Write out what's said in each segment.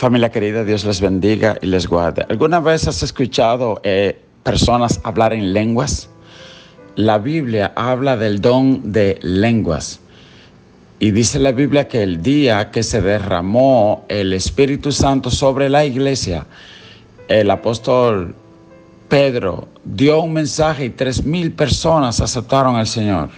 Familia querida, Dios les bendiga y les guarde. ¿Alguna vez has escuchado personas hablar en lenguas? La Biblia habla del don de lenguas. Y dice la Biblia que el día que se derramó el Espíritu Santo sobre la iglesia, el apóstol Pedro dio un mensaje y 3,000 personas aceptaron al Señor.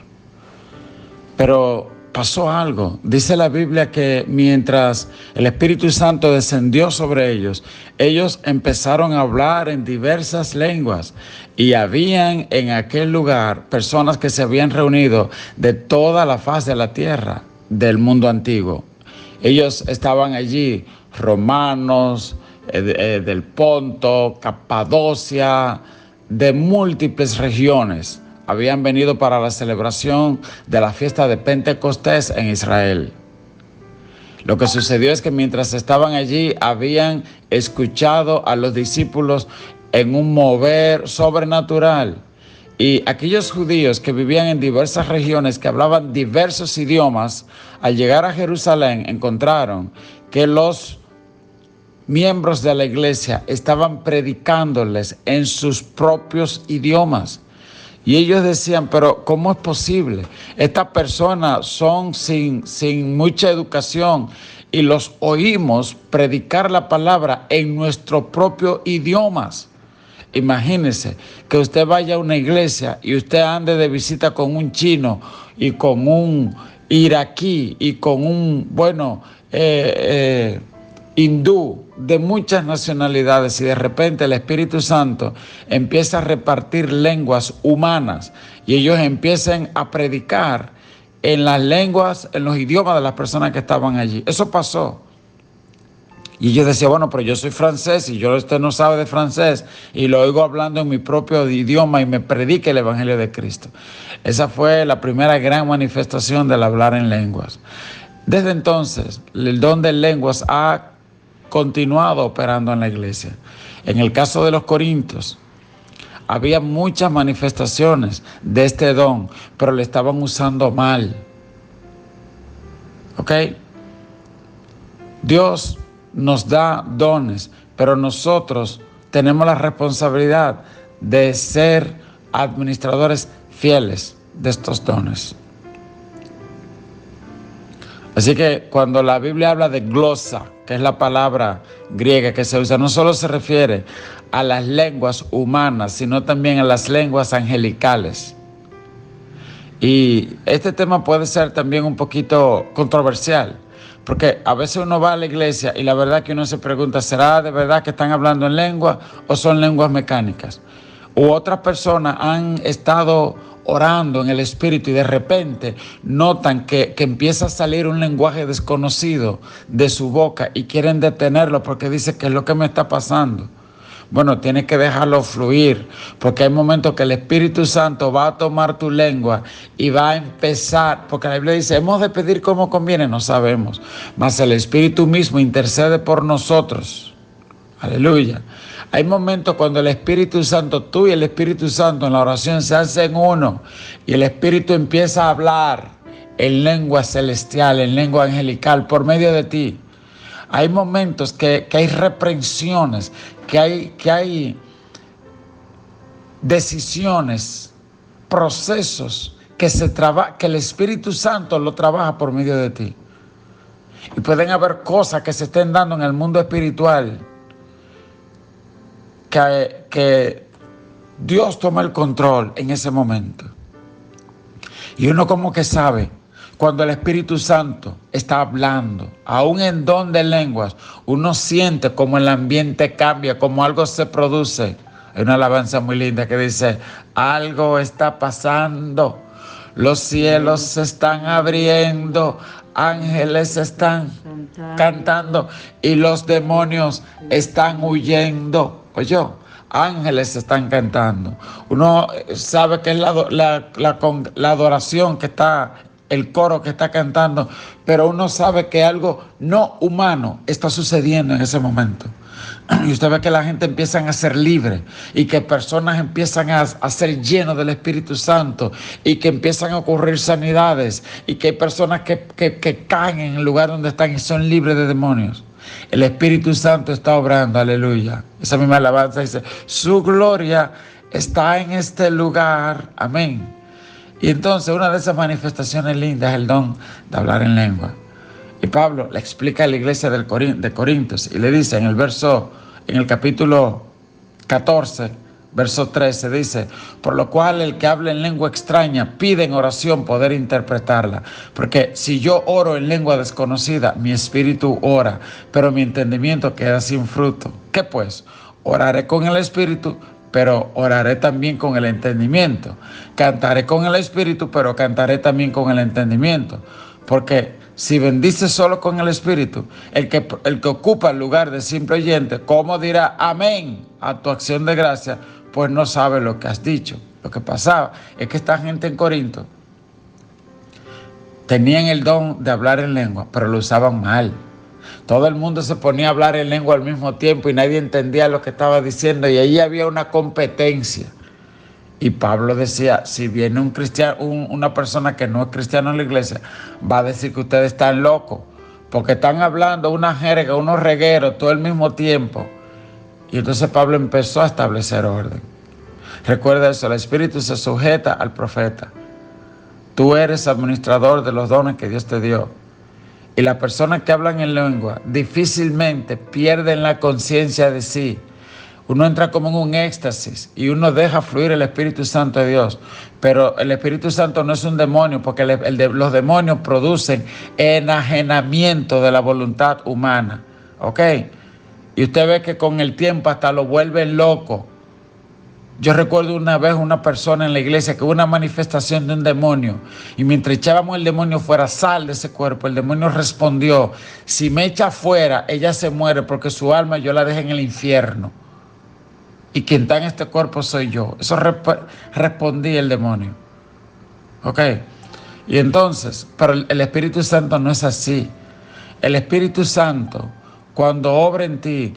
Pero pasó algo. Dice la Biblia que mientras el Espíritu Santo descendió sobre ellos, ellos empezaron a hablar en diversas lenguas. Y habían en aquel lugar personas que se habían reunido de toda la faz de la tierra, del mundo antiguo. Ellos estaban allí, romanos, del Ponto, Capadocia, de múltiples regiones. Habían venido para la celebración de la fiesta de Pentecostés en Israel. Lo que sucedió es que mientras estaban allí, habían escuchado a los discípulos en un mover sobrenatural. Y aquellos judíos que vivían en diversas regiones, que hablaban diversos idiomas, al llegar a Jerusalén encontraron que los miembros de la iglesia estaban predicándoles en sus propios idiomas. Y ellos decían, pero ¿cómo es posible? Estas personas son sin mucha educación y los oímos predicar la palabra en nuestros propios idiomas. Imagínese que usted vaya a una iglesia y usted ande de visita con un chino y con un iraquí y con un, hindú, de muchas nacionalidades, y de repente el Espíritu Santo empieza a repartir lenguas humanas y ellos empiezan a predicar en las lenguas, en los idiomas de las personas que estaban allí. Eso pasó. Y yo decía, bueno, pero yo soy francés y usted no sabe de francés y lo oigo hablando en mi propio idioma y me predica el Evangelio de Cristo. Esa fue la primera gran manifestación del hablar en lenguas. Desde entonces, el don de lenguas ha continuado operando en la iglesia. En el caso de los corintios, había muchas manifestaciones de este don, pero le estaban usando mal. ¿Ok? Dios nos da dones, pero nosotros tenemos la responsabilidad de ser administradores fieles de estos dones. Así que cuando la Biblia habla de glosa, que es la palabra griega que se usa, no solo se refiere a las lenguas humanas, sino también a las lenguas angelicales. Y este tema puede ser también un poquito controversial, porque a veces uno va a la iglesia y la verdad que uno se pregunta, ¿será de verdad que están hablando en lengua o son lenguas mecánicas? U otras personas han estado orando en el Espíritu y de repente notan que empieza a salir un lenguaje desconocido de su boca y quieren detenerlo porque dice, ¿qué es lo que me está pasando? Bueno, tienes que dejarlo fluir, porque hay momentos que el Espíritu Santo va a tomar tu lengua y va a empezar, porque la Biblia dice, hemos de pedir como conviene, no sabemos, mas el Espíritu mismo intercede por nosotros. Aleluya. Hay momentos cuando el Espíritu Santo, tú y el Espíritu Santo en la oración se hacen uno y el Espíritu empieza a hablar en lengua celestial, en lengua angelical por medio de ti. Hay momentos que hay reprensiones, que hay decisiones, procesos que el Espíritu Santo lo trabaja por medio de ti. Y pueden haber cosas que se estén dando en el mundo espiritual que Dios toma el control en ese momento. Y uno como que sabe cuando el Espíritu Santo está hablando, aún en don de lenguas, uno siente como el ambiente cambia, como algo se produce. Hay una alabanza muy linda que dice, algo está pasando, los cielos se están abriendo, ángeles están cantando y los demonios están huyendo. Oye, ángeles están cantando. Uno sabe que es la adoración que está, el coro que está cantando, pero uno sabe que algo no humano está sucediendo en ese momento. Y usted ve que la gente empieza a ser libre y que personas empiezan a ser llenos del Espíritu Santo y que empiezan a ocurrir sanidades y que hay personas que caen en el lugar donde están y son libres de demonios. El Espíritu Santo está obrando, aleluya. Esa misma alabanza dice, su gloria está en este lugar, amén. Y entonces una de esas manifestaciones lindas es el don de hablar en lengua. Y Pablo le explica a la iglesia de Corintios y le dice en el capítulo 14, verso 13, dice, por lo cual el que habla en lengua extraña pide en oración poder interpretarla. Porque si yo oro en lengua desconocida, mi espíritu ora, pero mi entendimiento queda sin fruto. ¿Qué pues? Oraré con el espíritu, pero oraré también con el entendimiento. Cantaré con el espíritu, pero cantaré también con el entendimiento. Porque si bendices solo con el espíritu, el que ocupa el lugar de simple oyente, ¿cómo dirá amén a tu acción de gracia? Pues no sabe lo que has dicho. Lo que pasaba es que esta gente en Corinto tenían el don de hablar en lengua, pero lo usaban mal. Todo el mundo se ponía a hablar en lengua al mismo tiempo y nadie entendía lo que estaba diciendo, y ahí había una competencia. Y Pablo decía, si viene un cristiano, una persona que no es cristiano en la iglesia, va a decir que ustedes están locos, porque están hablando una jerga, unos regueros todo el mismo tiempo. Y entonces Pablo empezó a establecer orden. Recuerda eso, el Espíritu se sujeta al profeta. Tú eres administrador de los dones que Dios te dio. Y las personas que hablan en lengua difícilmente pierden la conciencia de sí. Uno entra como en un éxtasis y uno deja fluir el Espíritu Santo de Dios. Pero el Espíritu Santo no es un demonio, porque los demonios producen enajenamiento de la voluntad humana. ¿Ok? Y usted ve que con el tiempo hasta lo vuelven loco. Yo recuerdo una vez una persona en la iglesia que hubo una manifestación de un demonio, y mientras echábamos el demonio fuera, sal de ese cuerpo, el demonio respondió, si me echa fuera, ella se muere, porque su alma yo la dejé en el infierno, y quien está en este cuerpo soy yo. Eso respondía el demonio. ¿Ok? Y entonces, pero el Espíritu Santo no es así. El Espíritu Santo, cuando obra en ti,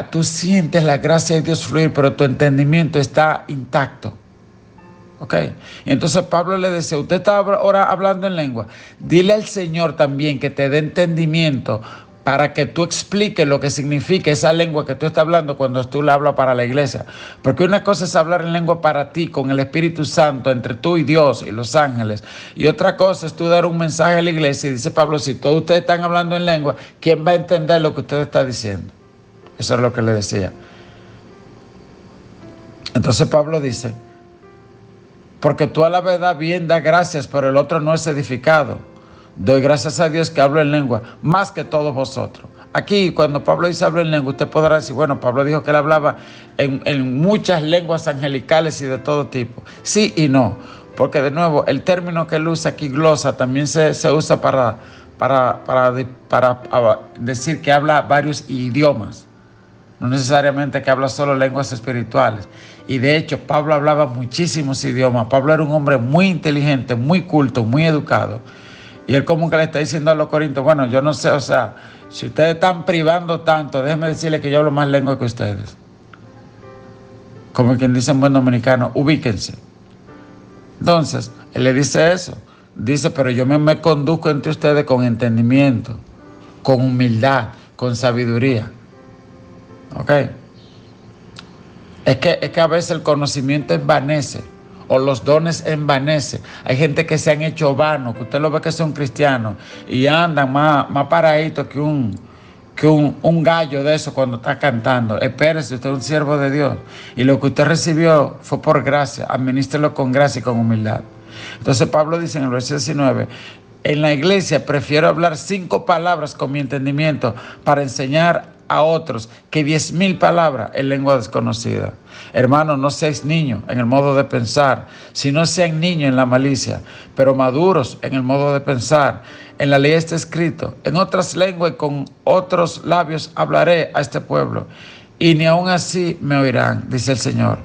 tú sientes la gracia de Dios fluir, pero tu entendimiento está intacto. ¿Ok? Y entonces Pablo le decía, usted está ahora hablando en lengua, dile al Señor también que te dé entendimiento para que tú expliques lo que significa esa lengua que tú estás hablando cuando tú la hablas para la iglesia. Porque una cosa es hablar en lengua para ti, con el Espíritu Santo, entre tú y Dios y los ángeles. Y otra cosa es tú dar un mensaje a la iglesia y dice Pablo, si todos ustedes están hablando en lengua, ¿quién va a entender lo que usted está diciendo? Eso es lo que le decía. Entonces Pablo dice, porque tú a la verdad bien das gracias, pero el otro no es edificado. Doy gracias a Dios que hablo en lengua, más que todos vosotros. Aquí, cuando Pablo dice hablo en lengua, usted podrá decir, bueno, Pablo dijo que él hablaba en muchas lenguas angelicales y de todo tipo. Sí y no, porque de nuevo, el término que él usa aquí, glosa, también se usa para decir que habla varios idiomas. No necesariamente que habla solo lenguas espirituales. Y de hecho, Pablo hablaba muchísimos idiomas. Pablo era un hombre muy inteligente, muy culto, muy educado. Y él como que le está diciendo a los corintios, bueno, yo no sé, o sea, si ustedes están privando tanto, déjenme decirles que yo hablo más lengua que ustedes. Como quien dice en buen dominicano, ubíquense. Entonces, él le dice eso. Dice, pero yo me conduzco entre ustedes con entendimiento, con humildad, con sabiduría. ¿Ok? Es que a veces el conocimiento envanece, o los dones envanecen. Hay gente que se han hecho vanos, que usted lo ve que son cristianos y andan más paraditos que un gallo de eso cuando está cantando. Espérese, usted es un siervo de Dios y lo que usted recibió fue por gracia. Administrelo con gracia y con humildad. Entonces Pablo dice en el versículo 19, en la iglesia prefiero hablar 5 palabras con mi entendimiento para enseñar a otros que 10,000 palabras en lengua desconocida. Hermanos, no seáis niños en el modo de pensar, sino sean niños en la malicia, pero maduros en el modo de pensar. En la ley está escrito, en otras lenguas y con otros labios hablaré a este pueblo, y ni aun así me oirán, dice el Señor.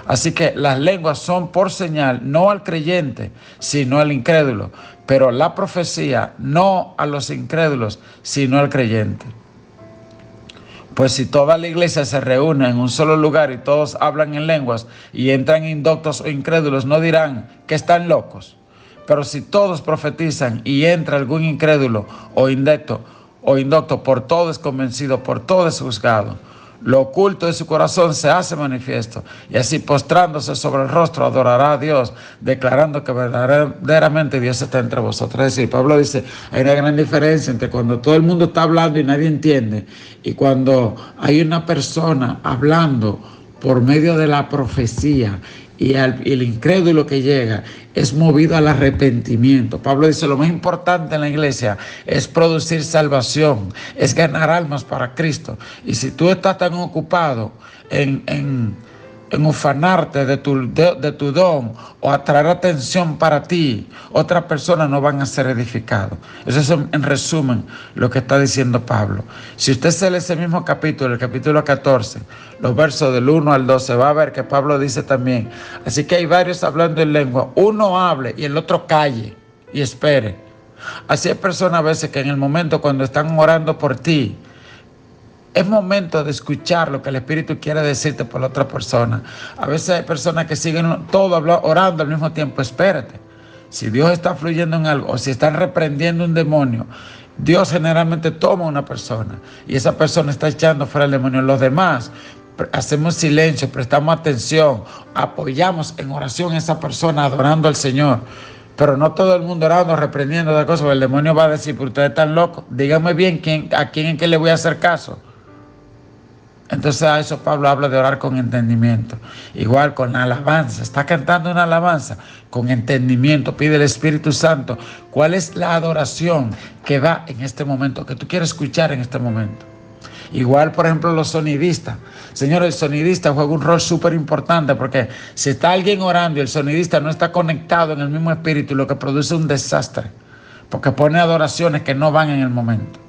Así que las lenguas son por señal, no al creyente, sino al incrédulo, pero la profecía no a los incrédulos, sino al creyente. Pues si toda la iglesia se reúne en un solo lugar y todos hablan en lenguas y entran indoctos o incrédulos, no dirán que están locos. Pero si todos profetizan y entra algún incrédulo o indocto, o indocto, por todo es convencido, por todo es juzgado. Lo oculto de su corazón se hace manifiesto, y así postrándose sobre el rostro adorará a Dios, declarando que verdaderamente Dios está entre vosotros. Es decir, Pablo dice, hay una gran diferencia entre cuando todo el mundo está hablando y nadie entiende, y cuando hay una persona hablando por medio de la profecía, y el incrédulo que llega es movido al arrepentimiento. Pablo dice, lo más importante en la iglesia es producir salvación, es ganar almas para Cristo. Y si tú estás tan ocupado en ufanarte de tu don o atraer atención para ti, otras personas no van a ser edificados. Eso es en resumen lo que está diciendo Pablo. Si usted se lee ese mismo capítulo, el capítulo 14, los versos del 1 al 12, va a ver que Pablo dice también, así que hay varios hablando en lengua, uno hable y el otro calle y espere. Así hay personas a veces que en el momento cuando están orando por ti, es momento de escuchar lo que el Espíritu quiere decirte por la otra persona. A veces hay personas que siguen todo orando al mismo tiempo. Espérate. Si Dios está fluyendo en algo o si están reprendiendo un demonio, Dios generalmente toma a una persona y esa persona está echando fuera el demonio. Los demás hacemos silencio, prestamos atención, apoyamos en oración a esa persona adorando al Señor. Pero no todo el mundo orando, reprendiendo de cosas, porque el demonio va a decir, pero ustedes están locos. Díganme bien a quién es que le voy a hacer caso. Entonces a eso Pablo habla de orar con entendimiento. Igual con la alabanza. Está cantando una alabanza con entendimiento. Pide al Espíritu Santo cuál es la adoración que va en este momento, que tú quieres escuchar en este momento. Igual, por ejemplo, los sonidistas. Señor, el sonidista juega un rol súper importante porque si está alguien orando y el sonidista no está conectado en el mismo espíritu, lo que produce un desastre, porque pone adoraciones que no van en el momento.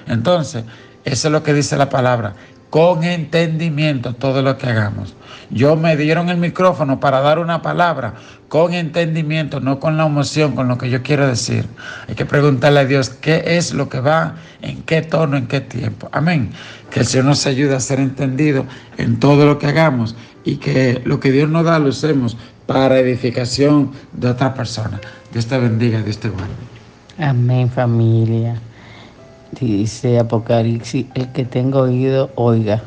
Entonces, eso es lo que dice la palabra. Con entendimiento todo lo que hagamos. Yo me dieron el micrófono para dar una palabra con entendimiento, no con la emoción, con lo que yo quiero decir. Hay que preguntarle a Dios qué es lo que va, en qué tono, en qué tiempo. Amén. Que el Señor nos ayude a ser entendido en todo lo que hagamos y que lo que Dios nos da lo usemos para edificación de otra persona. Dios te bendiga, Dios te guarde. Amén, familia. Dice Apocalipsis, el que tenga oído, oiga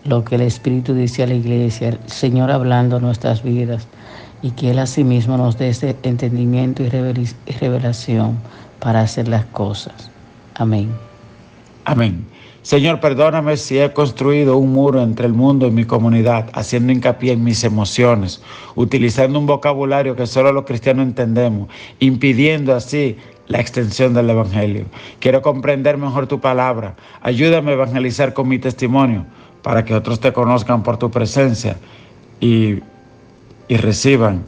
lo que el Espíritu dice a la iglesia, el Señor hablando nuestras vidas, y que Él asimismo nos dé ese entendimiento y revelación para hacer las cosas. Amén. Amén. Señor, perdóname si he construido un muro entre el mundo y mi comunidad, haciendo hincapié en mis emociones, utilizando un vocabulario que solo los cristianos entendemos, impidiendo así la extensión del Evangelio. Quiero comprender mejor tu palabra. Ayúdame a evangelizar con mi testimonio para que otros te conozcan por tu presencia y reciban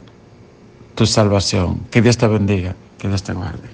tu salvación. Que Dios te bendiga, que Dios te guarde.